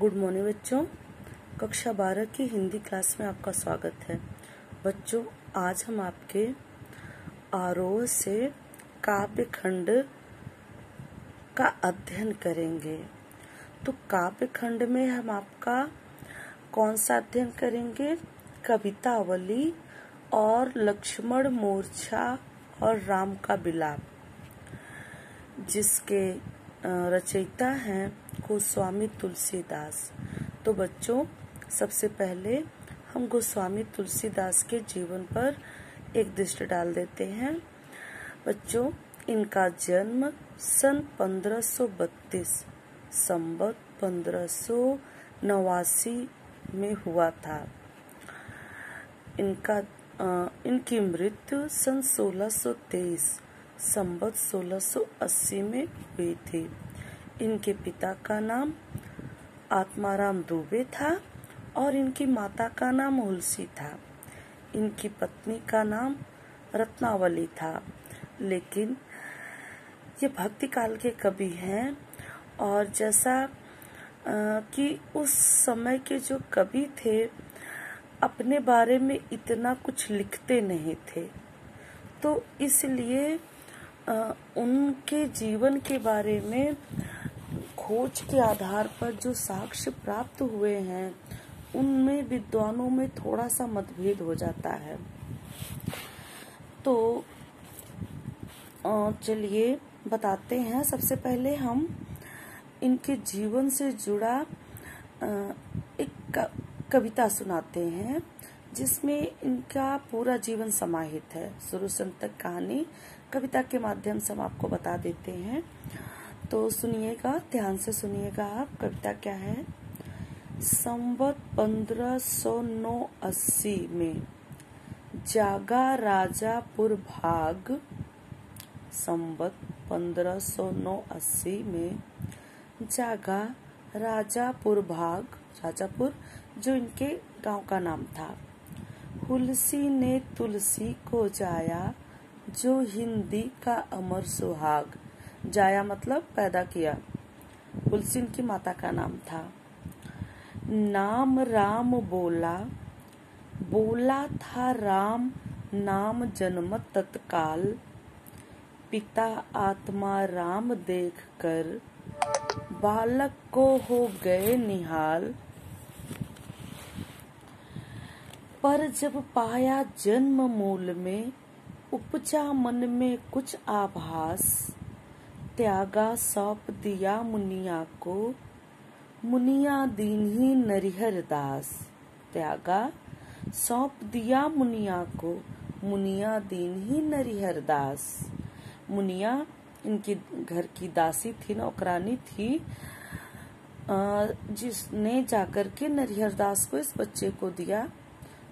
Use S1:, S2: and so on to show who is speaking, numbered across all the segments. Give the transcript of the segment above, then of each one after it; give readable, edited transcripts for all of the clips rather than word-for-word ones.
S1: Good morning बच्चों। कक्षा 12 की हिंदी क्लास में आपका स्वागत है। बच्चों, आज हम आपके आरोह से काव्य खंड का अध्ययन करेंगे। तो काव्य खंड में हम आपका कौन सा अध्ययन करेंगे? कवितावली और लक्ष्मण मोर्चा और राम का बिलाप, जिसके रचयिता हैं गोस्वामी तुलसीदास। तो बच्चों, सबसे पहले हम गोस्वामी तुलसीदास के जीवन पर एक दृष्टि डाल देते हैं। बच्चों, इनका जन्म सन 1532 संवत 1589 में हुआ था। इनकी मृत्यु सन 1623 संवत 1680 में हुई थी। इनके पिता का नाम आत्माराम दुबे था और इनकी माता का नाम हुलसी था। इनकी पत्नी का नाम रत्नावली था। लेकिन ये भक्ति काल के कवि हैं, और जैसा कि उस समय के जो कवि थे अपने बारे में इतना कुछ लिखते नहीं थे, तो इसलिए उनके जीवन के बारे में खोज के आधार पर जो साक्ष्य प्राप्त हुए हैं उनमें विद्वानों में थोड़ा सा मतभेद हो जाता है। तो चलिए बताते हैं। सबसे पहले हम इनके जीवन से जुड़ा एक कविता सुनाते हैं, जिसमें इनका पूरा जीवन समाहित है। शुरू से अंत तक कहानी कविता के माध्यम से हम आपको बता देते हैं। तो सुनिएगा, ध्यान से सुनिएगा आप। कविता क्या है? संवत 1589 में जागा राजापुर भाग। संवत 1589 में जागा राजापुर भाग, राजापुर जो इनके गांव का नाम था। हुलसी ने तुलसी को जाया, जो हिंदी का अमर सुहाग। जाया मतलब पैदा किया। हुलसी इनकी माता का नाम था। नाम राम बोला, बोला था राम नाम जन्मत तत्काल। पिता आत्मा राम देख कर, बालक को हो गए निहाल। पर जब पाया जन्म मूल में, उपजा मन में कुछ आभास। त्यागा सौंप दिया मुनिया को, मुनिया दीन्ही नरिहर दास। त्यागा सौंप दिया मुनिया को, मुनिया दीन्ही नरिहर दास। मुनिया इनकी घर की दासी थी, नौकरानी थी, जिसने जाकर के नरिहर दास को इस बच्चे को दिया।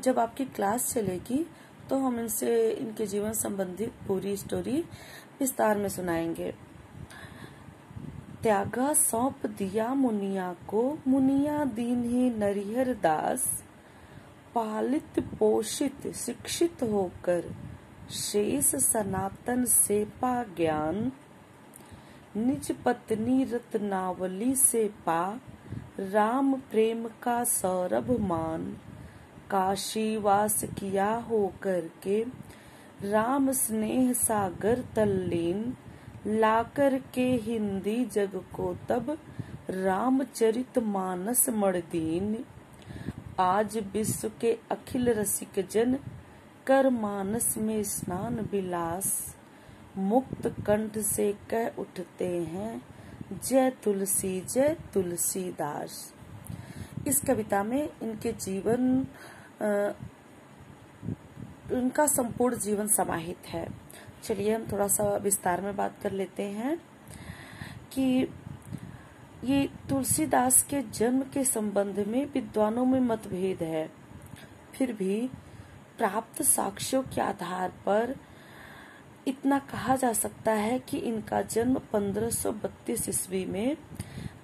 S1: जब आपकी क्लास चलेगी तो हम इनके जीवन संबंधित पूरी स्टोरी विस्तार में सुनाएंगे। त्यागा सौंप दिया मुनिया को, मुनिया दीन्ही नरिहर दास। पालित पोषित शिक्षित होकर, शेष सनातन से पा ज्ञान। निज पत्नी रत्नावली से पा, राम प्रेम का सौरभ मान। काशी वास किया होकर के, राम स्नेह सागर तल्लीन। लाकर के हिंदी जग को तब, रामचरित मानस मर्दीन। आज विश्व के अखिल रसिक जन, कर मानस में स्नान विलास। मुक्त कंठ से कह उठते हैं, जय तुलसी जय तुलसीदास। इस कविता में इनके जीवन उनका संपूर्ण जीवन समाहित है। चलिए हम थोड़ा सा विस्तार में बात कर लेते हैं कि ये तुलसीदास के जन्म के संबंध में विद्वानों में मतभेद है। फिर भी प्राप्त साक्ष्यों के आधार पर इतना कहा जा सकता है कि इनका जन्म 1532 ईस्वी में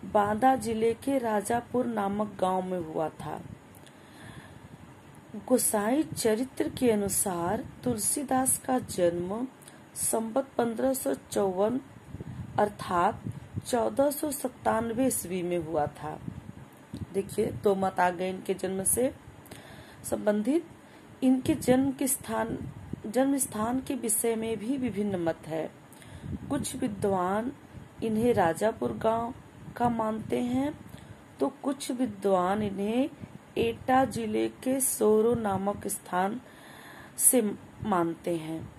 S1: बांदा जिले के राजापुर नामक गांव में हुआ था। गोसाई चरित्र के अनुसार तुलसीदास का जन्म संवत 1554 अर्थात 1497 ईस्वी में हुआ था। देखिए 2 मत आ गए इनके जन्म से संबंधित। इनके जन्म स्थान के विषय में भी विभिन्न मत है। कुछ विद्वान इन्हें राजापुर गांव का मानते हैं, तो कुछ विद्वान इन्हें एटा जिले के सोरो नामक स्थान से मानते हैं।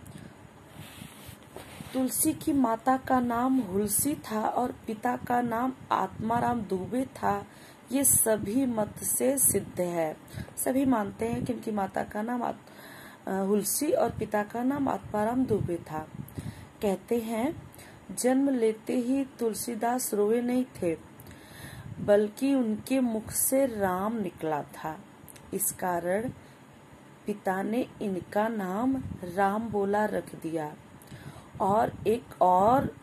S1: तुलसी की माता का नाम हुलसी था और पिता का नाम आत्माराम दुबे था। ये सभी मत से सिद्ध है। सभी मानते हैं कि इनकी माता का नाम हुलसी और पिता का नाम आत्माराम दुबे था। कहते हैं जन्म लेते ही तुलसीदास रोए नहीं थे, बल्कि उनके मुख से राम निकला था। इस कारण पिता ने इनका नाम राम बोला रख दिया। और एक और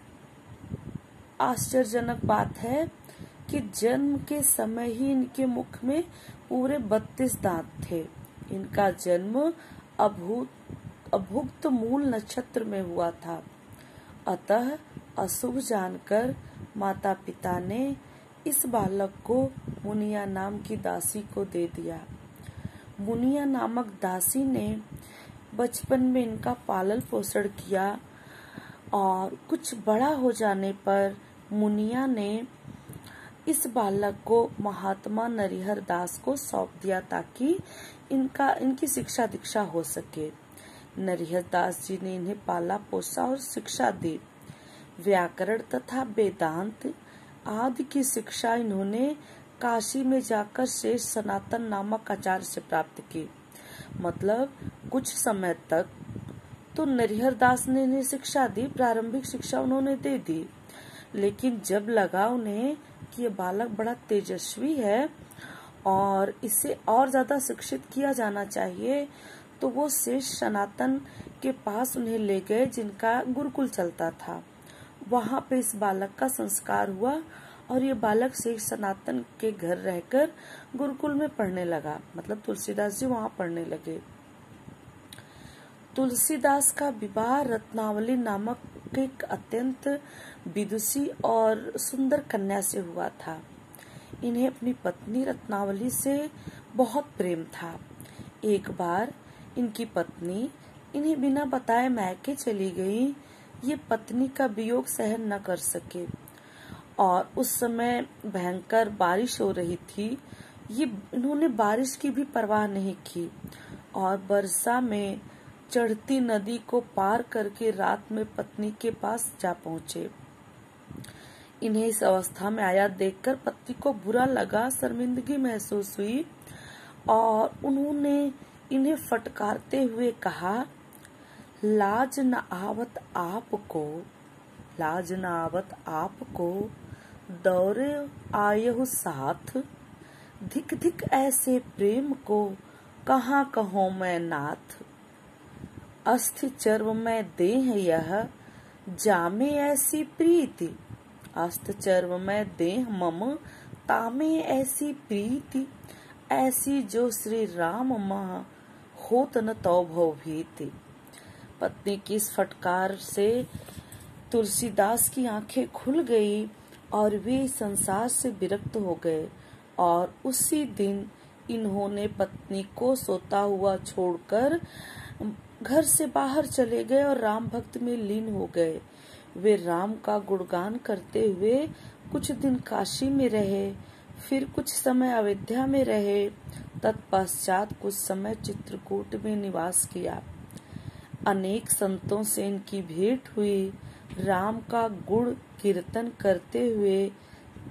S1: आश्चर्यजनक बात है कि जन्म के समय ही इनके मुख में पूरे 32 दांत थे। इनका जन्म अभुक्त मूल नक्षत्र में हुआ था। अतः अशुभ जानकर माता पिता ने इस बालक को मुनिया नाम की दासी को दे दिया। मुनिया नामक दासी ने बचपन में इनका पालन पोषण किया और कुछ बड़ा हो जाने पर मुनिया ने इस बालक को महात्मा नरिहर दास को सौंप दिया ताकि इनकी शिक्षा दीक्षा हो सके। नरिहर दास जी ने इन्हें पाला पोसा और शिक्षा दी। व्याकरण तथा वेदांत आदि की शिक्षा इन्होंने काशी में जाकर शेष सनातन नामक आचार्य से प्राप्त की। मतलब कुछ समय तक तो नरिहर दास ने इन्हें शिक्षा दी, प्रारंभिक शिक्षा उन्होंने दे दी, लेकिन जब लगा उन्हें कि ये बालक बड़ा तेजस्वी है और इसे और ज्यादा शिक्षित किया जाना चाहिए, तो वो शेष सनातन के पास उन्हें ले गए जिनका गुरुकुल चलता था। वहां पे इस बालक का संस्कार हुआ और ये बालक शेष सनातन के घर रहकर गुरुकुल में पढ़ने लगा। मतलब तुलसीदास जी वहां पढ़ने लगे। तुलसीदास का विवाह रत्नावली नामक एक अत्यंत विदुषी और सुंदर कन्या से हुआ था। इन्हें अपनी पत्नी रत्नावली से बहुत प्रेम था। एक बार इनकी पत्नी इन्हें बिना बताए मायके चली गई। ये पत्नी का वियोग सहन न कर सके और उस समय भयंकर बारिश हो रही थी। इन्होंने बारिश की भी परवाह नहीं की और वर्षा में चढ़ती नदी को पार करके रात में पत्नी के पास जा पहुंचे। इन्हें इस अवस्था में आया देखकर पत्नी को बुरा लगा, शर्मिंदगी महसूस हुई और उन्होंने इन्हें फटकारते हुए कहा, लाज न आवत आपको दौरे आयहु साथ, धिक धिक ऐसे प्रेम को कहाँ कहूँ मैं नाथ। अस्थि चर्व में देह यह जामे ऐसी प्रीति, अस्त चर्व में देह मम तामे ऐसी प्रीति, ऐसी जो श्री राम मह होत न तौ भव भीति। पत्नी की इस फटकार से तुलसीदास की आंखें खुल गई और वे संसार से विरक्त हो गए और उसी दिन इन्होंने पत्नी को सोता हुआ छोड़कर घर से बाहर चले गए और राम भक्त में लीन हो गए। वे राम का गुणगान करते हुए कुछ दिन काशी में रहे, फिर कुछ समय अयोध्या में रहे, तत्पश्चात कुछ समय चित्रकूट में निवास किया। अनेक संतों से इनकी भेंट हुई। राम का गुण कीर्तन करते हुए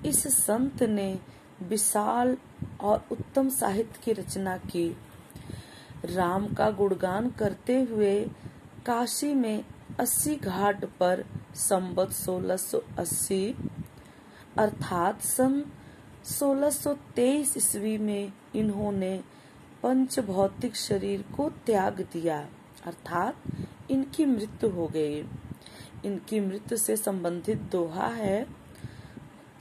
S1: इस संत ने विशाल और उत्तम साहित्य की रचना की। राम का गुणगान करते हुए काशी में 80 घाट पर संवत 1680 अर्थात सन 1623 ईस्वी में इन्होंने पंच भौतिक शरीर को त्याग दिया, अर्थात इनकी मृत्यु हो गई। इनकी मृत्यु से संबंधित दोहा है,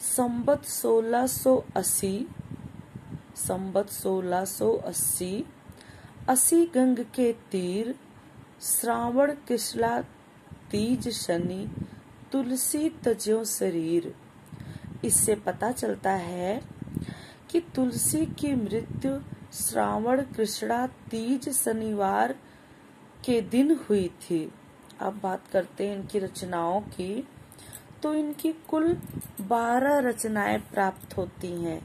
S1: संवत 1680 असी गंग के तीर, श्रावण कृष्णा तीज शनि, तुलसी तज्यो शरीर। इससे पता चलता है कि तुलसी की मृत्यु श्रावण कृष्णा तीज शनिवार के दिन हुई थी। अब बात करते हैं इनकी रचनाओं की। तो इनकी कुल 12 रचनाएं प्राप्त होती हैं,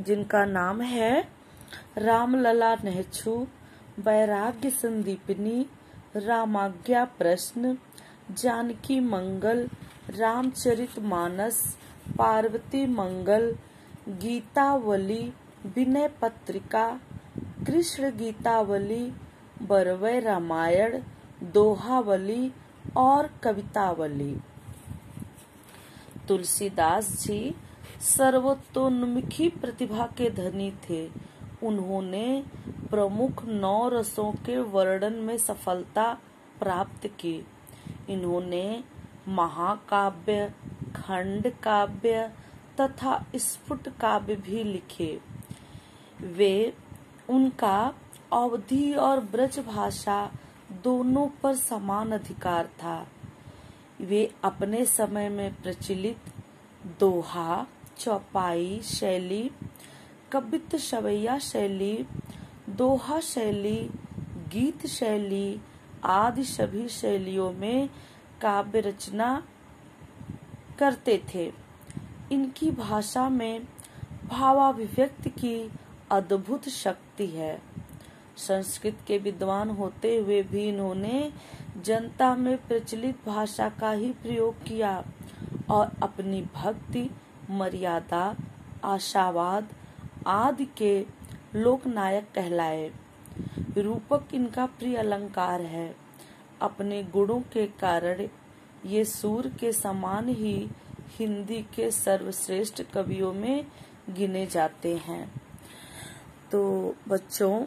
S1: जिनका नाम है रामलला नेहछु, वैराग्य संदीपनी, रामाज्ञा प्रश्न, जानकी मंगल, रामचरितमानस, पार्वती मंगल, गीतावली, विनय पत्रिका, कृष्ण गीतावली, बरवै रामायण, दोहावली और कवितावली। तुलसीदास जी सर्वतोन्मुखी प्रतिभा के धनी थे। उन्होंने प्रमुख 9 रसों के वर्णन में सफलता प्राप्त की। इन्होंने महाकाव्य, खंड काव्य तथा स्फुट काव्य भी लिखे। उनका अवधी और ब्रज भाषा दोनों पर समान अधिकार था। वे अपने समय में प्रचलित दोहा, चौपाई शैली, कवित्त शवैया शैली, दोहा शैली, गीत शैली आदि सभी शैलियों में काव्य रचना करते थे। इनकी भाषा में भावाभिव्यक्ति की अद्भुत शक्ति है। संस्कृत के विद्वान होते हुए भी इन्होंने जनता में प्रचलित भाषा का ही प्रयोग किया और अपनी भक्ति, मर्यादा, आशावाद आदि के लोकनायक कहलाए। रूपक इनका प्रिय अलंकार है। अपने गुणों के कारण ये सूर्य के समान ही हिंदी के सर्वश्रेष्ठ कवियों में गिने जाते हैं। तो बच्चों,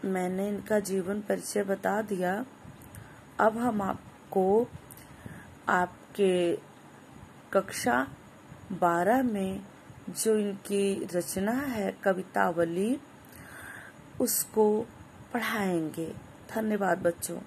S1: मैंने इनका जीवन परिचय बता दिया। अब हम आपको आपके कक्षा 12 में जो इनकी रचना है कवितावली, उसको पढ़ाएंगे। धन्यवाद बच्चों।